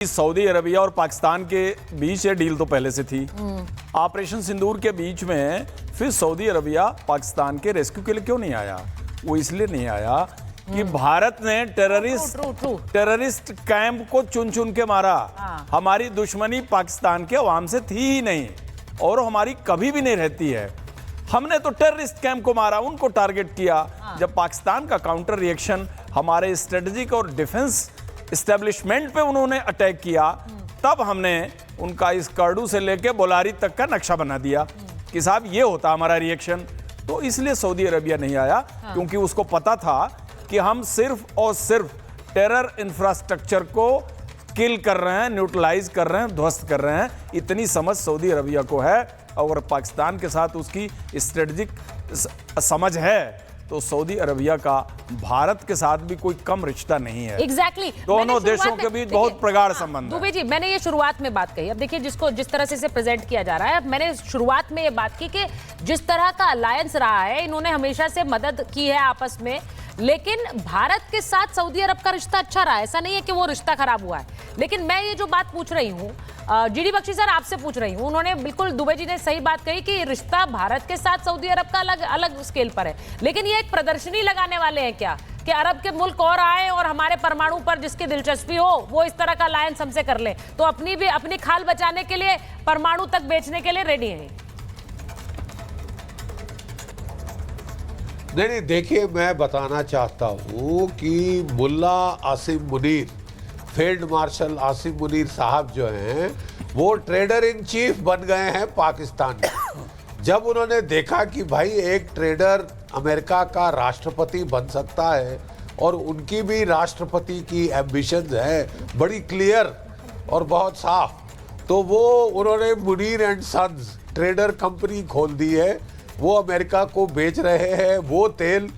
Saudi Arabia और पाकिस्तान के बीच ये डील तो पहले से थी। ऑपरेशन सिंदूर के बीच में फिर सऊदी अरबिया पाकिस्तान के रेस्क्यू के लिए क्यों नहीं आया? वो इसलिए नहीं आया कि भारत ने टेररिस्ट कैंप को चुन चुन के मारा। हमारी दुश्मनी पाकिस्तान के अवाम से थी ही नहीं और हमारी कभी भी नहीं रहती है। हमने तो टेररिस्ट कैंप को मारा, उनको टारगेट किया। जब पाकिस्तान का काउंटर रिएक्शन हमारे स्ट्रेटेजिक और डिफेंस एस्टेब्लिशमेंट पे उन्होंने अटैक किया, तब हमने उनका इस कर्डू से लेके बोलारी तक का नक्शा बना दिया कि साहब ये होता हमारा रिएक्शन। तो इसलिए सऊदी अरबिया नहीं आया, क्योंकि उसको पता था कि हम सिर्फ और सिर्फ टेरर इंफ्रास्ट्रक्चर को किल कर रहे हैं, न्यूट्रलाइज कर रहे हैं, ध्वस्त कर रहे हैं। इतनी समझ सऊदी अरबिया को है, और पाकिस्तान के साथ उसकी स्ट्रेटेजिक समझ है, तो सऊदी अरबिया का भारत के साथ भी कोई कम रिश्ता नहीं है। एग्जैक्टली दोनों देशों के बीच बहुत प्रगाढ़ संबंध है। दुबे जी, मैंने ये शुरुआत में बात कही। अब देखिए, जिस तरह से इसे प्रेजेंट किया जा रहा है, मैंने शुरुआत में ये बात की कि जिस तरह का अलायंस रहा है, इन्होंने हमेशा से मदद की है आपस में, लेकिन भारत के साथ सऊदी अरब का रिश्ता अच्छा रहा है। ऐसा नहीं है कि वो रिश्ता खराब हुआ है। लेकिन मैं ये जो बात पूछ रही हूँ, जीडी बख्शी सर आपसे पूछ रही हूँ, उन्होंने बिल्कुल, दुबे जी ने सही बात कही कि रिश्ता भारत के साथ सऊदी अरब का अलग अलग स्केल पर है। लेकिन ये एक प्रदर्शनी लगाने वाले हैं क्या कि अरब के मुल्क और आए और हमारे परमाणु पर जिसकी दिलचस्पी हो वो इस तरह का अलायंस हमसे कर ले, तो अपनी खाल बचाने के लिए परमाणु तक बेचने के लिए रेडी है? नहीं, देखिए, मैं बताना चाहता हूँ कि मुल्ला आसिम मुनीर, फील्ड मार्शल आसिम मुनीर साहब जो हैं, वो ट्रेडर इन चीफ बन गए हैं पाकिस्तान में। जब उन्होंने देखा कि भाई एक ट्रेडर अमेरिका का राष्ट्रपति बन सकता है और उनकी भी राष्ट्रपति की एम्बिशंस है बड़ी क्लियर और बहुत साफ, तो वो उन्होंने Munir and sons trader company खोल दी है। वो अमेरिका को बेच रहे हैं वो तेल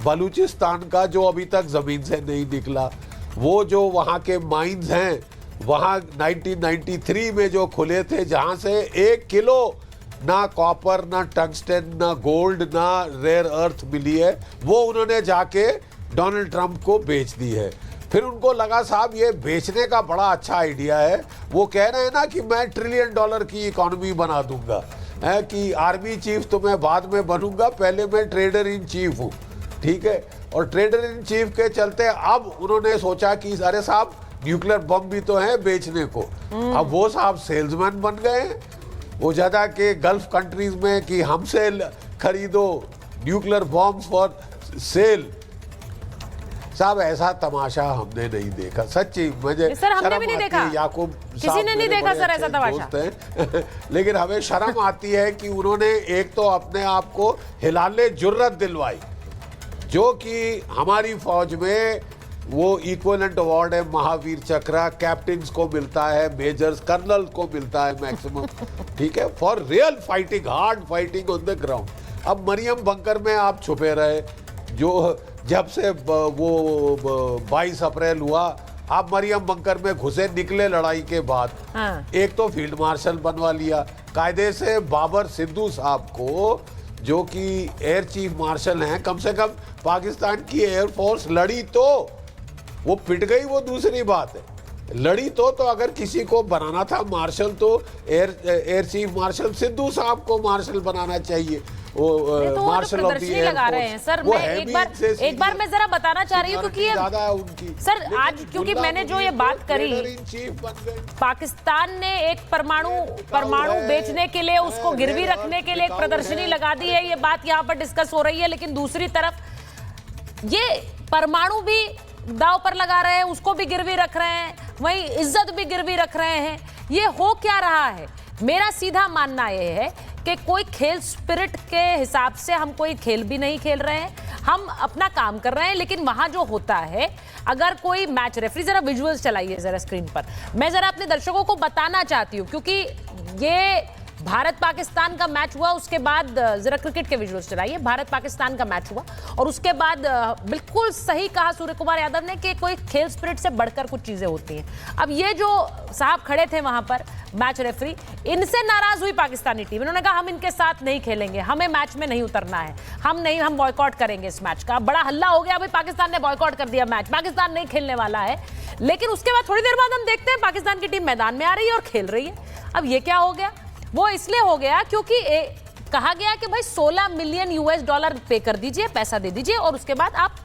बलूचिस्तान का जो अभी तक ज़मीन से नहीं निकला। वो जो वहाँ के माइंस हैं, वहाँ 1993 में जो खुले थे, जहाँ से 1 किलो ना कॉपर, ना टंगस्टन, ना गोल्ड, ना रेयर अर्थ मिली है, वो उन्होंने जाके डोनाल्ड ट्रंप को बेच दी है। फिर उनको लगा साहब ये बेचने का बड़ा अच्छा आइडिया है। वो कह रहे हैं ना कि मैं $1 ट्रिलियन की इकॉनमी बना दूंगा, है कि आर्मी चीफ तो मैं बाद में बनूंगा, पहले मैं ट्रेडर इन चीफ हूँ, ठीक है। और ट्रेडर इन चीफ के चलते अब उन्होंने सोचा कि अरे साहब न्यूक्लियर बम भी तो है बेचने को। अब वो साहब सेल्समैन बन गए हैं, वो ज़्यादा के गल्फ कंट्रीज में कि हमसे खरीदो न्यूक्लियर बॉम्ब्स फॉर सेल। साहब ऐसा तमाशा हमने नहीं देखा, सच्ची। मुझे सर हमने भी नहीं देखा, याकूब किसी ने नहीं देखा सर ऐसा तमाशा। लेकिन हमें शर्म आती है कि उन्होंने एक तो अपने आप को हिलाले जुर्रत दिलवाई, जो कि हमारी फौज में वो इक्विवेलेंट अवार्ड है महावीर चक्र, कैप्टन्स को मिलता है, मेजर्स कर्नल को मिलता है मैक्सिमम, ठीक है, for real fighting, hard fighting on the ground. अब मरियम बंकर में आप छुपे रहे, जो जब से वो 22 अप्रैल हुआ, आप मरियम बंकर में घुसे, निकले लड़ाई के बाद। एक तो फील्ड मार्शल बनवा लिया कायदे से। बाबर सिद्धू साहब को, जो कि एयर चीफ मार्शल हैं, कम से कम पाकिस्तान की एयरफोर्स लड़ी तो वो पिट गई, वो दूसरी बात है, लड़ी तो अगर किसी को बनाना था मार्शल तो एयर चीफ मार्शल सिद्धू साहब को मार्शल बनाना चाहिए। वो मार्शल ऑफ द एयर लगा रहे हैं सर। मैं एक बार मैं जरा बताना चाह रही हूँ, क्योंकि सर आज क्योंकि मैंने जो ये बात करी, पाकिस्तान ने एक परमाणु बेचने के लिए, उसको गिरवी रखने के लिए एक प्रदर्शनी लगा दी है, ये बात यहाँ पर डिस्कस हो रही है। लेकिन दूसरी तरफ ये परमाणु भी दांव पर लगा रहे हैं, उसको भी गिरवी रख रहे हैं, वहीं इज्जत भी गिरवी रख रहे हैं। ये हो क्या रहा है? मेरा सीधा मानना यह है कि कोई खेल स्पिरिट के हिसाब से हम कोई खेल भी नहीं खेल रहे हैं, हम अपना काम कर रहे हैं। लेकिन वहां जो होता है, अगर कोई मैच रेफरी, जरा विजुअल्स चलाइए जरा स्क्रीन पर, मैं जरा अपने दर्शकों को बताना चाहती हूँ, क्योंकि ये भारत पाकिस्तान का मैच हुआ, उसके बाद जरा क्रिकेट के विजुअल्स चलाइए। भारत पाकिस्तान का मैच हुआ और उसके बाद बिल्कुल सही कहा सूर्य कुमार यादव ने कि कोई खेल स्पिरिट से बढ़कर कुछ चीजें होती हैं। अब ये जो साहब खड़े थे वहां पर, मैच रेफरी, इनसे नाराज हुई पाकिस्तानी टीम। इन्होंने कहा हम इनके साथ नहीं खेलेंगे, हमें मैच में नहीं उतरना है, हम बॉयकॉट करेंगे इस मैच का। बड़ा हल्ला हो गया, अभी पाकिस्तान ने बॉयकॉट कर दिया मैच, पाकिस्तान नहीं खेलने वाला है। लेकिन उसके बाद थोड़ी देर बाद हम देखते हैं पाकिस्तान की टीम मैदान में आ रही है और खेल रही है। अब ये क्या हो गया? वो इसलिए हो गया क्योंकि कहा गया कि भाई 16 मिलियन US$ पे कर दीजिए, पैसा दे दीजिए और उसके बाद आप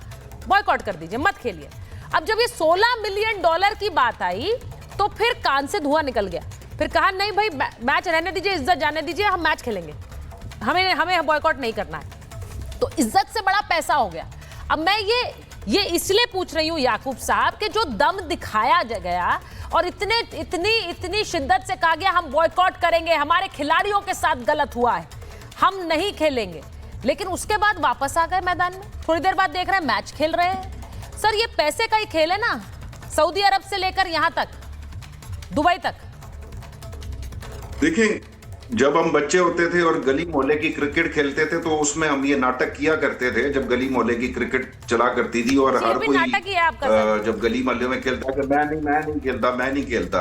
बॉयकॉट कर दीजिए, मत खेलिए। अब जब ये $16 मिलियन की बात आई तो फिर कान से धुआं निकल गया। फिर कहा नहीं भाई मैच रहने दीजिए, इज्जत जाने दीजिए, हम मैच खेलेंगे, हमें बॉयकॉट नहीं करना है। तो इज्जत से बड़ा पैसा हो गया। अब मैं ये इसलिए पूछ रही हूं याकूब साहब कि जो दम दिखाया गया और इतनी शिद्दत से कहा गया हम बॉयकॉट करेंगे, हमारे खिलाड़ियों के साथ गलत हुआ है, हम नहीं खेलेंगे, लेकिन उसके बाद वापस आ गए मैदान में। थोड़ी देर बाद देख रहे हैं मैच खेल रहे हैं। सर ये पैसे का ही खेल है ना, सऊदी अरब से लेकर यहां तक, दुबई तक। देखिए, जब हम बच्चे होते थे और गली मोहल्ले की क्रिकेट खेलते थे तो उसमें हम ये नाटक किया करते थे। जब गली मोहल्ले की क्रिकेट चला करती थी और हर कोई जब गली मोहल्ले में खेलता कि मैं नहीं खेलता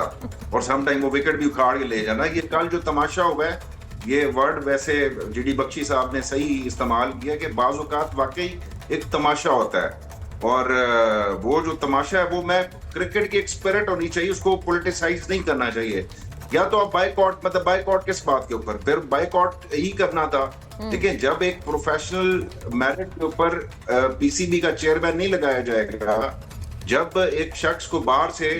और सम टाइम वो विकेट भी उखाड़ के ले जाना। ये कल जो तमाशा हुआ है, ये वर्ड वैसे जीडी बख्शी साहब ने सही इस्तेमाल किया कि बाज़ औक़ात वाकई एक तमाशा होता है और वो जो तमाशा है वो मैं क्रिकेट की एक स्पिरिट होनी चाहिए, उसको पोलिटिसाइज नहीं करना चाहिए। या तो आप बाइकआउट, मतलब बाइकआउट किस बात के ऊपर, फिर बाइकआउट ही करना था। देखिए, जब एक प्रोफेशनल मेरिट के ऊपर पीसीबी का चेयरमैन नहीं लगाया जाएगा, जब एक शख्स को बाहर से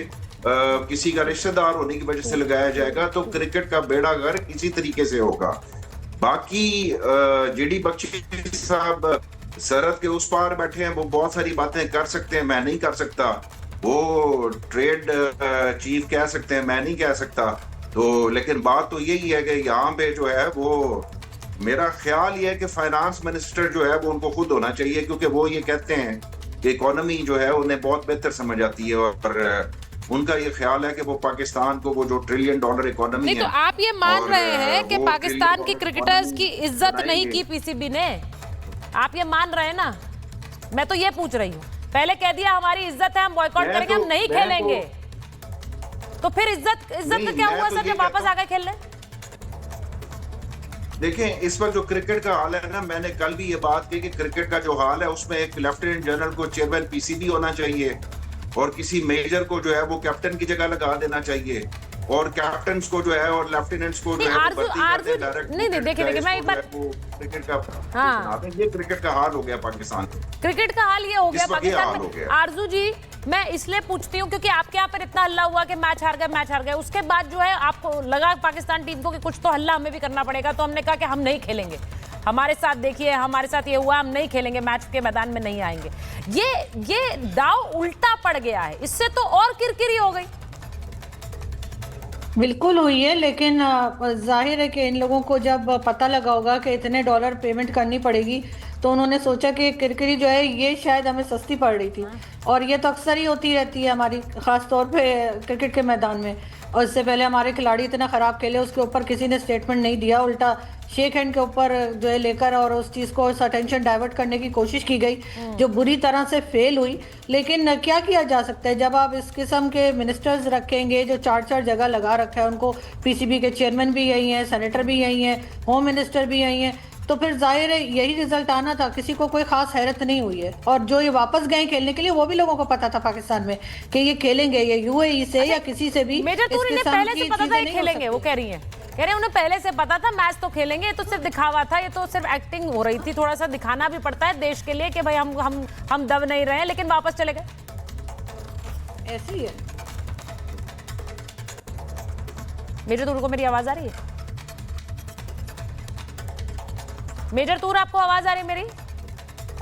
किसी का रिश्तेदार होने की वजह से लगाया जाएगा तो क्रिकेट का बेड़ा गर्क इसी तरीके से होगा। बाकी जीडी बख्शी साहब सरहद के उस पार बैठे हैं, वो बहुत सारी बातें कर सकते हैं, मैं नहीं कर सकता। वो ट्रेड चीफ कह सकते हैं, मैं नहीं कह सकता। तो लेकिन बात तो यही है कि यहाँ पे जो है वो मेरा ख्याल ये है कि फाइनेंस मिनिस्टर जो है वो उनको खुद होना चाहिए, क्योंकि वो ये कहते हैं कि इकोनॉमी जो है उन्हें बहुत बेहतर समझ आती है और उनका ये ख्याल है कि वो पाकिस्तान को वो जो $1 ट्रिलियन इकोनॉमी है। तो आप ये मान रहे हैं कि पाकिस्तान की क्रिकेटर्स की इज्जत नहीं की पीसीबी ने? आप ये मान रहे हैं ना? मैं तो ये पूछ रही हूँ। पहले कह दिया हमारी इज्जत है, हम बॉयकॉट करेंगे, हम नहीं खेलेंगे। तो फिर इज्जत का क्या हुआ सर जब वापस आ गए खेलने? देखें, इस वक्त जो क्रिकेट का हाल है ना, मैंने कल भी ये बात की कि क्रिकेट का जो हाल है उसमें एक लेफ्टिनेंट जनरल को चेयरमैन पीसीबी होना चाहिए और किसी मेजर को जो है वो कैप्टन की जगह लगा देना चाहिए और कैप्टन को जो है और लेफ्टिनेंट्स को जो है नहीं देखिए मैं एक बार क्रिकेट का ये क्रिकेट का हाल हो गया पाकिस्तान। क्रिकेट का हाल ये हो गया पाकिस्तान में। आरजू जी, मैं इसलिए पूछती हूँ क्योंकि आपके यहाँ पर इतना हल्ला हुआ कि मैच हार गए, उसके बाद जो है आपको लगा पाकिस्तान टीम को कि कुछ तो हल्ला हमें भी करना पड़ेगा, तो हमने कहा कि हम नहीं खेलेंगे, हमारे साथ देखिए, हमारे साथ ये हुआ, हम नहीं खेलेंगे, मैच के मैदान में नहीं आएंगे। ये दाव उल्टा पड़ गया है, इससे तो और किरकिरी हो गई। बिल्कुल हुई है, लेकिन जाहिर है कि इन लोगों को जब पता लगा होगा कि इतने डॉलर पेमेंट करनी पड़ेगी तो उन्होंने सोचा कि किरकिरी जो है ये शायद हमें सस्ती पड़ रही थी। और ये तो अक्सर ही होती रहती है हमारी, ख़ास तौर पे क्रिकेट के मैदान में। और इससे पहले हमारे खिलाड़ी इतना ख़राब खेले, उसके ऊपर किसी ने स्टेटमेंट नहीं दिया, उल्टा शेक हैंड के ऊपर जो है लेकर और उस चीज़ को अटेंशन डाइवर्ट करने की कोशिश की गई जो बुरी तरह से फेल हुई। लेकिन क्या किया जा सकता है जब आप इस किस्म के मिनिस्टर्स रखेंगे जो 4 जगह लगा रखा है उनको, पीसीबी के चेयरमैन भी यही हैं, सेनेटर भी यही हैं, होम मिनिस्टर भी यही हैं, तो फिर जाहिर है यही रिजल्ट आना था। किसी को कोई खास हैरत नहीं हुई है। और जो ये वापस गए खेलने के लिए वो भी लोगों को पता था पाकिस्तान में कि ये खेलेंगे, ये यूएई से या किसी से भी। मेजर तूरी ने पहले से पता था ये खेलेंगे, वो कह रही हैं उन्हें पहले से पता था मैच तो खेलेंगे, ये तो सिर्फ दिखावा था, ये तो सिर्फ एक्टिंग हो रही थी, थोड़ा सा दिखाना भी पड़ता है देश के लिए कि भाई हम दब नहीं रहे हैं, लेकिन वापस चले गए। ऐसे ही है। मेजर तूर को मेरी आवाज आ रही है? मेजर तूर, आपको आवाज आ रही है मेरी?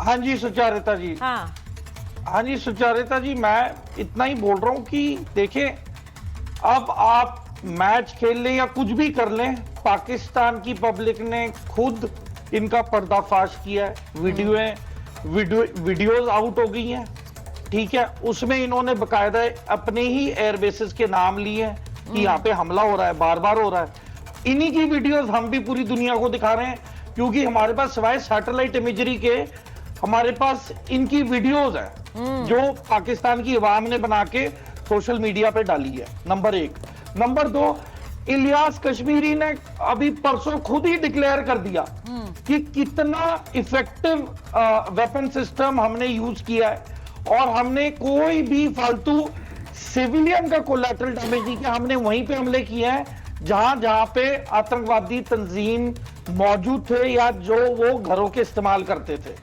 हाँ जी सुचारिता जी। हाँ जी सुचारिता जी, मैं इतना ही बोल रहा हूँ कि देखें, अब आप मैच खेल लें या कुछ भी कर लें, पाकिस्तान की पब्लिक ने खुद इनका पर्दाफाश किया है। वीडियोज आउट हो गई हैं, ठीक है, उसमें इन्होंने बकायदा अपने ही एयरबेसेस के नाम लिए हैं कि यहाँ पे हमला हो रहा है, बार बार हो रहा है। इन्हीं की वीडियोज हम भी पूरी दुनिया को दिखा रहे हैं, क्योंकि हमारे पास सिवाय सैटेलाइट इमेजरी के हमारे पास इनकी वीडियोज है जो पाकिस्तान की अवाम ने बना के सोशल मीडिया पे डाली है। नंबर 1। नंबर 2, इलियास कश्मीरी ने अभी परसों खुद ही डिक्लेयर कर दिया कि कितना इफेक्टिव वेपन सिस्टम हमने यूज किया है और हमने कोई भी फालतू सिविलियन का कोलैटरल डैमेज नहीं किया, हमने वहीं पे हमले किए हैं जहां पे आतंकवादी तंजीम मौजूद थे या जो वो घरों के इस्तेमाल करते थे।